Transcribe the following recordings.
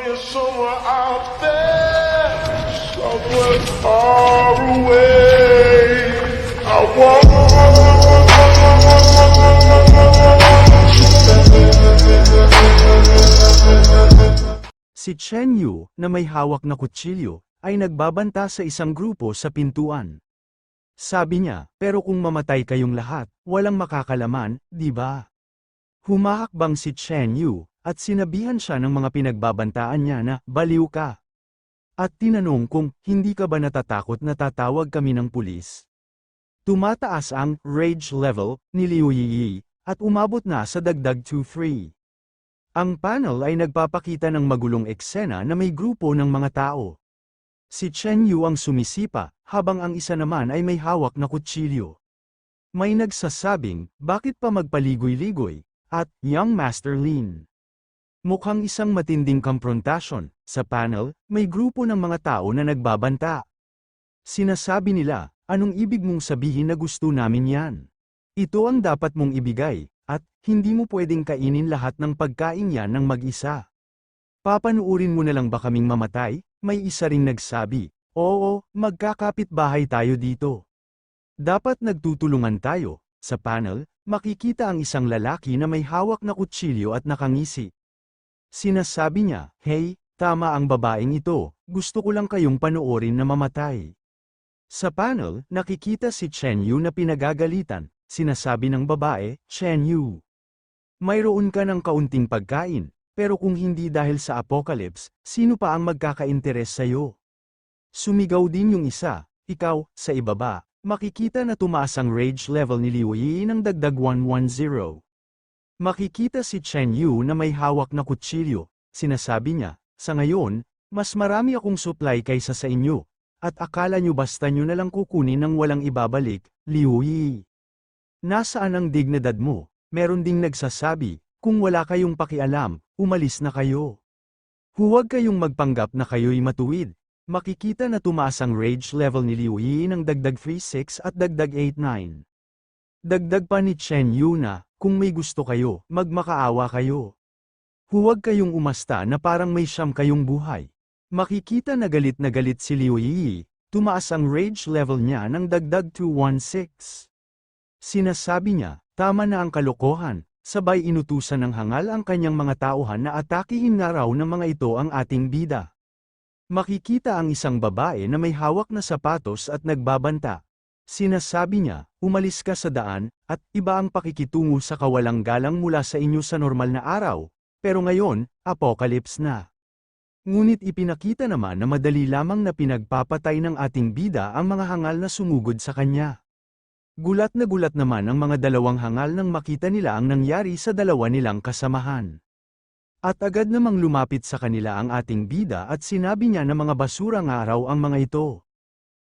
you're somewhere out there, somewhere far away. I want Si Chen Yu, na may hawak na kutsilyo, ay nagbabanta sa isang grupo sa pintuan. Sabi niya, pero kung mamatay kayong lahat, walang makakalaman, di ba? Humahakbang si Chen Yu, at sinabihan siya ng mga pinagbabantaan niya na, baliw ka. At tinanong kung, hindi ka ba natatakot na tatawag kami ng pulis? Tumataas ang rage level ni Liu Yi, at umabot na sa dagdag 2-3. Ang panel ay nagpapakita ng magulong eksena na may grupo ng mga tao. Si Chen Yu ang sumisipa, habang ang isa naman ay may hawak na kutsilyo. May nagsasabing, bakit pa magpaligoy-ligoy? At, Young Master Lin. Mukhang isang matinding komprontasyon. Sa panel, may grupo ng mga tao na nagbabanta. Sinasabi nila, anong ibig mong sabihin na gusto namin yan? Ito ang dapat mong ibigay. At, hindi mo pwedeng kainin lahat ng pagkain yan ng mag-isa. Papanuurin mo na lang ba kaming mamatay? May isa ring nagsabi, oo, magkakapit bahay tayo dito. Dapat nagtutulungan tayo. Sa panel, makikita ang isang lalaki na may hawak na kutsilyo at nakangisi. Sinasabi niya, hey, tama ang babaeng ito, gusto ko lang kayong panoorin na mamatay. Sa panel, nakikita si Chen Yu na pinagagalitan. Sinasabi ng babae, Chen Yu. Mayroon ka ng kaunting pagkain, pero kung hindi dahil sa apocalypse, sino pa ang magkaka-interes sa'yo? Sumigaw din yung isa, ikaw, sa ibaba, makikita na tumaas ang rage level ni Liu Yi ng dagdag 110. Makikita si Chen Yu na may hawak na kutsilyo, sinasabi niya, sa ngayon, mas marami akong supply kaysa sa inyo, at akala nyo basta nyo nalang kukunin ng walang ibabalik, Liu Yi. Nasaan ang dignidad mo? Meron ding nagsasabi, kung wala kayong pakialam, umalis na kayo. Huwag kayong magpanggap na kayo'y matuwid. Makikita na tumaas ang rage level ni Liu Yi ng dagdag 3-6 at dagdag 8-9. Dagdag pa ni Chen Yu na, kung may gusto kayo, magmakaawa kayo. Huwag kayong umasta na parang may siyam kayong buhay. Makikita na galit si Liu Yi, tumaas ang rage level niya ng dagdag 2-1-6. Sinasabi niya, tama na ang kalokohan, sabay inutusan ng hangal ang kanyang mga tauhan na atakihin na raw ng mga ito ang ating bida. Makikita ang isang babae na may hawak na sapatos at nagbabanta. Sinasabi niya, umalis ka sa daan, at iba ang pakikitungo sa kawalang galang mula sa inyo sa normal na araw, pero ngayon, apocalypse na. Ngunit ipinakita naman na madali lamang na pinagpapatay ng ating bida ang mga hangal na sumugod sa kanya. Gulat naman ang mga dalawang hangal nang makita nila ang nangyari sa dalawa nilang kasamahan. At agad namang lumapit sa kanila ang ating bida at sinabi niya na mga basura nga raw ang mga ito.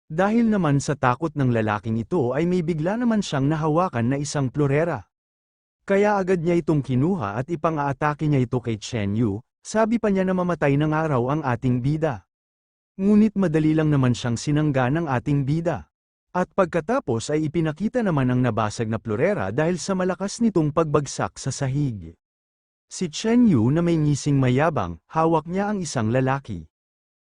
Dahil naman sa takot ng lalaking ito ay may bigla naman siyang nahawakan na isang plorera. Kaya agad niya itong kinuha at ipang-aatake niya ito kay Chen Yu, sabi pa niya na mamatay ng araw ang ating bida. Ngunit madali lang naman siyang sinangga ng ating bida. At pagkatapos ay ipinakita naman ang nabasag na plorera dahil sa malakas nitong pagbagsak sa sahig. Si Chen Yu na may ngising mayabang, hawak niya ang isang lalaki.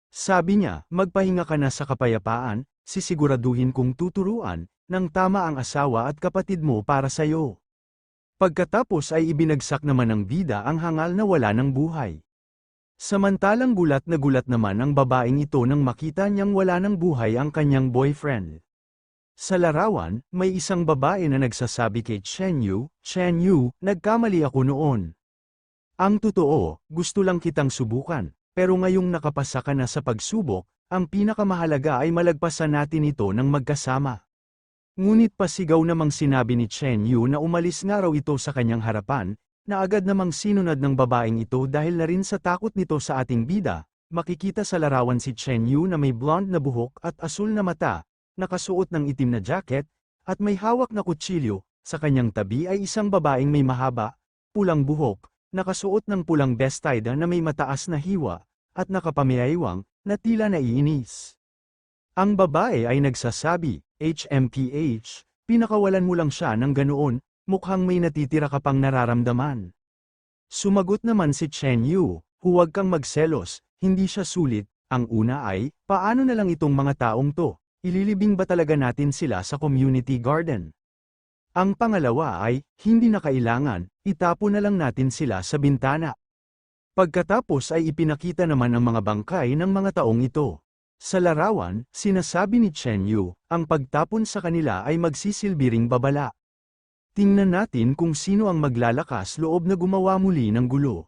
Sabi niya, magpahinga ka na sa kapayapaan, sisiguraduhin kong tuturuan, ng tama ang asawa at kapatid mo para sa'yo. Pagkatapos ay ibinagsak naman ng bida ang hangal na wala ng buhay. Samantalang gulat naman ang babaeng ito nang makita niyang wala ng buhay ang kanyang boyfriend. Sa larawan, may isang babae na nagsasabi kay Chen Yu, nagkamali ako noon. Ang totoo, gusto lang kitang subukan, pero ngayong nakapasa ka na sa pagsubok, ang pinakamahalaga ay malagpasan natin ito ng magkasama. Ngunit pasigaw namang sinabi ni Chen Yu na umalis nga raw ito sa kanyang harapan, na agad namang sinunod ng babaeng ito dahil na rin sa takot nito sa ating bida. Makikita sa larawan si Chen Yu na may blonde na buhok at asul na mata, nakasuot ng itim na jacket, at may hawak na kutsilyo. Sa kanyang tabi ay isang babaeng may mahaba, pulang buhok, nakasuot ng pulang bestida na may mataas na hiwa, at nakapamiyaywang, na tila naiinis. Ang babae ay nagsasabi, HMPH, pinakawalan mo lang siya ng ganoon, mukhang may natitira ka pang nararamdaman. Sumagot naman si Chen Yu, huwag kang magselos, hindi siya sulit. Ang una ay, paano na lang itong mga taong to? Ililibing ba talaga natin sila sa community garden? Ang pangalawa ay, hindi na kailangan, itapon na lang natin sila sa bintana. Pagkatapos ay ipinakita naman ang mga bangkay ng mga taong ito. Sa larawan, sinasabi ni Chen Yu, ang pagtapon sa kanila ay magsisilbiring babala. Tingnan natin kung sino ang maglalakas loob na gumawa muli ng gulo.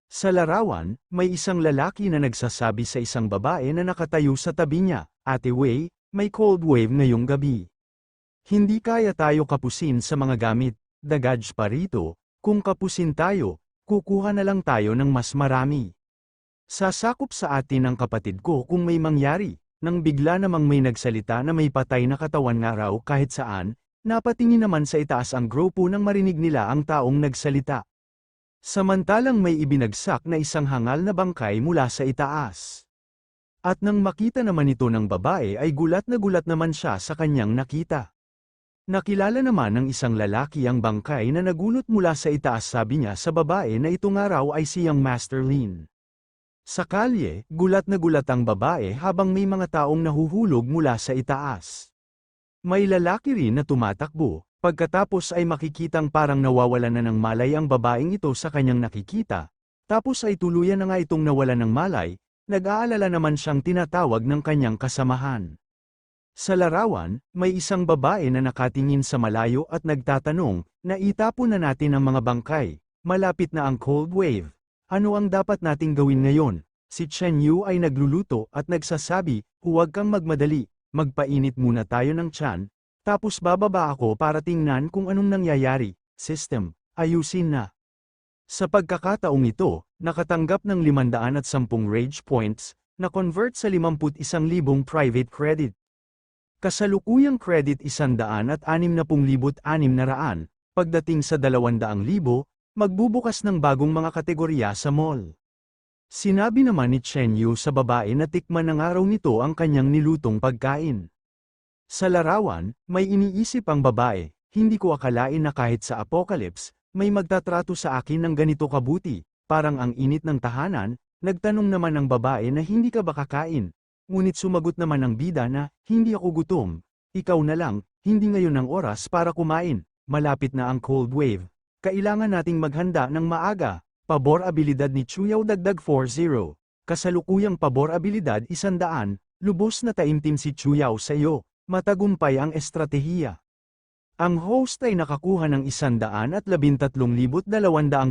Sa larawan, may isang lalaki na nagsasabi sa isang babae na nakatayo sa tabi niya, Ate Wei, may cold wave ngayong gabi. Hindi kaya tayo kapusin sa mga gamit, dagaj pa rito, kung kapusin tayo, kukuha na lang tayo ng mas marami. Sasakop sa atin ang kapatid ko kung may mangyari, nang bigla namang may nagsalita na may patay na katawan nga raw kahit saan, napatingin naman sa itaas ang grupo nang marinig nila ang taong nagsalita. Samantalang may ibinagsak na isang hangal na bangkay mula sa itaas. At nang makita naman ito ng babae ay gulat naman siya sa kanyang nakita. Nakilala naman ng isang lalaki ang bangkay na nagulot mula sa itaas, sabi niya sa babae na ito nga raw ay siyang Master Lin. Sa kalye, gulat ang babae habang may mga taong nahuhulog mula sa itaas. May lalaki rin na tumatakbo. Pagkatapos ay makikitang parang nawawalan na ng malay ang babaeng ito sa kanyang nakikita, tapos ay tuluyan na nga itong nawalan ng malay, nag-aalala naman siyang tinatawag ng kanyang kasamahan. Sa larawan, may isang babae na nakatingin sa malayo at nagtatanong, naitapon na natin ang mga bangkay, malapit na ang cold wave, ano ang dapat nating gawin ngayon? Si Chen Yu ay nagluluto at nagsasabi, huwag kang magmadali, magpainit muna tayo ng tiyan, tapos bababa ako para tingnan kung anong nangyayari. System, ayusin na. Sa pagkakataong ito, nakatanggap ng 510 rage points, na convert sa 51,000 private credit. Kasalukuyang credit 160,600, pagdating sa 200,000, magbubukas ng bagong mga kategorya sa mall. Sinabi naman ni Chen Yu sa babae na tikman ng araw nito ang kanyang nilutong pagkain. Sa larawan, may iniisip ang babae, hindi ko akalain na kahit sa apocalypse, may magtatrato sa akin ng ganito kabuti, parang ang init ng tahanan, nagtanong naman ang babae na hindi ka ba kakain, ngunit sumagot naman ang bida na, hindi ako gutom, ikaw na lang, hindi ngayon ang oras para kumain, malapit na ang cold wave, kailangan nating maghanda ng maaga, pabor abilidad ni Chuyaw dagdag 40, kasalukuyang pabor abilidad 100, lubos na taimtim si Chuyaw sa iyo. Matagumpay ang estratehiya. Ang host ay nakakuha ng 113,200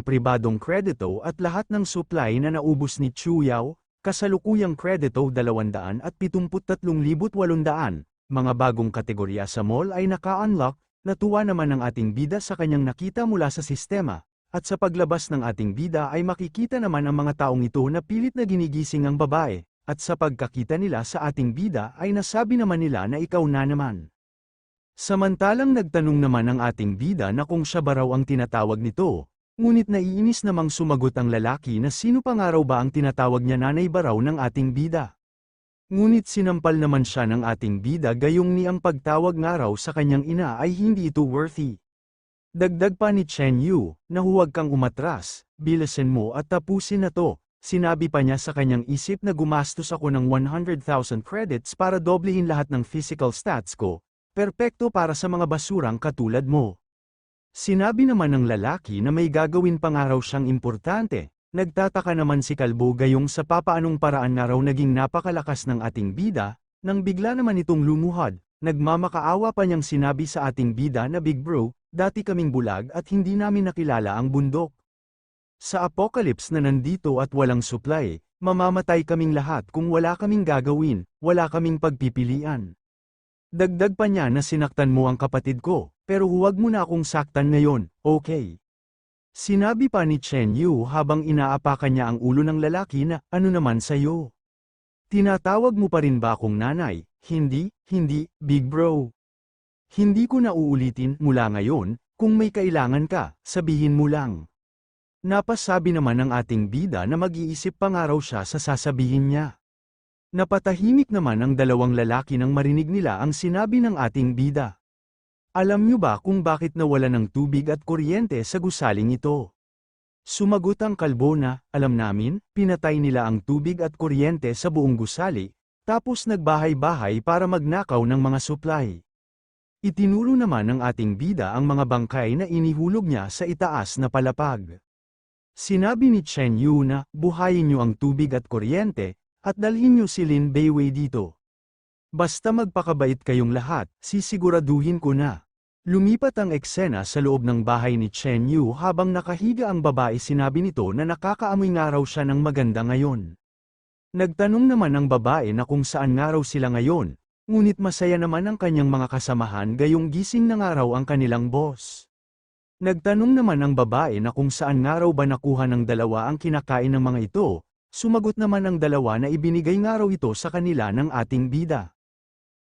pribadong kredito at lahat ng supply na naubos ni Chuyaw, kasalukuyang kredito 273,800. Mga bagong kategorya sa mall ay naka-unlock, natuwa naman ang ating bida sa kanyang nakita mula sa sistema, at sa paglabas ng ating bida ay makikita naman ang mga taong ito na pilit na ginigising ang babae. At sa pagkakita nila sa ating bida ay nasabi naman nila na ikaw na naman. Samantalang nagtanong naman ang ating bida na kung siya ba raw ang tinatawag nito, ngunit naiinis namang sumagot ang lalaki na sino pa nga raw ba ang tinatawag niya nanay ba raw ng ating bida. Ngunit sinampal naman siya ng ating bida gayong ni ang pagtawag nga raw sa kanyang ina ay hindi ito worthy. Dagdag pa ni Chen Yu, na huwag kang umatras, bilisin mo at tapusin na to. Sinabi pa niya sa kanyang isip na gumastos ako ng 100,000 credits para doblehin lahat ng physical stats ko, perpekto para sa mga basurang katulad mo. Sinabi naman ng lalaki na may gagawin pa nga raw siyang importante, nagtataka naman si Kalbo gayong sa papaanong paraan nga raw naging napakalakas ng ating bida, nang bigla naman itong lumuhad, nagmamakaawa pa niyang sinabi sa ating bida na big bro, dati kaming bulag at hindi namin nakilala ang bundok. Sa apocalypse na nandito at walang supply, mamamatay kaming lahat kung wala kaming gagawin, wala kaming pagpipilian. Dagdag pa niya na sinaktan mo ang kapatid ko, pero huwag mo na akong saktan ngayon, okay? Sinabi pa ni Chen Yu habang inaapakan niya ang ulo ng lalaki na, ano naman sa'yo? Tinatawag mo pa rin ba akong nanay? Hindi, big bro. Hindi ko na uulitin mula ngayon, kung may kailangan ka, sabihin mo lang. Napasabi naman ng ating bida na mag-iisip pa nga raw siya sa sasabihin niya. Napatahimik naman ang dalawang lalaki nang marinig nila ang sinabi ng ating bida. Alam niyo ba kung bakit nawala ng tubig at kuryente sa gusaling ito? Sumagot ang kalbo na, alam namin, pinatay nila ang tubig at kuryente sa buong gusali, tapos nagbahay-bahay para magnakaw ng mga supply. Itinuro naman ng ating bida ang mga bangkay na inihulog niya sa itaas na palapag. Sinabi ni Chen Yu na, buhayin niyo ang tubig at kuryente, at dalhin niyo si Lin Beiwei dito. Basta magpakabait kayong lahat, sisiguraduhin ko na. Lumipat ang eksena sa loob ng bahay ni Chen Yu habang nakahiga ang babae. Sinabi nito na nakakaamoy nga raw siya ng maganda ngayon. Nagtanong naman ang babae na kung saan nga raw sila ngayon, ngunit masaya naman ang kanyang mga kasamahan gayong gising na nga raw ang kanilang boss. Nagtanong naman ang babae na kung saan nga raw ba nakuha ng dalawa ang kinakain ng mga ito, sumagot naman ang dalawa na ibinigay nga raw ito sa kanila ng ating bida.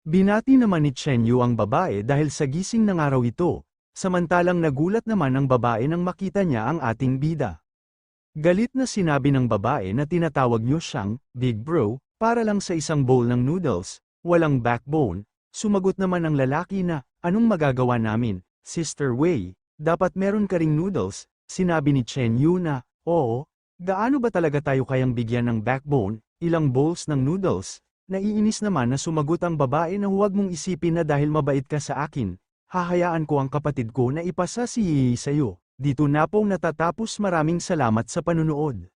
Binati naman ni Chen Yu ang babae dahil sa gising ng araw ito, samantalang nagulat naman ang babae nang makita niya ang ating bida. Galit na sinabi ng babae na tinatawag niyo siyang Big Bro para lang sa isang bowl ng noodles, walang backbone. Sumagot naman ang lalaki na, anong magagawa namin, Sister Wei, dapat meron ka ring noodles. Sinabi ni Chen Yu na, oo, gaano ba talaga tayo kayang bigyan ng backbone, ilang bowls ng noodles? Naiinis naman na sumagot ang babae na huwag mong isipin na dahil mabait ka sa akin, hahayaan ko ang kapatid ko na ipasa si Yi sa'yo. Dito na po natatapos. Maraming salamat sa panunood.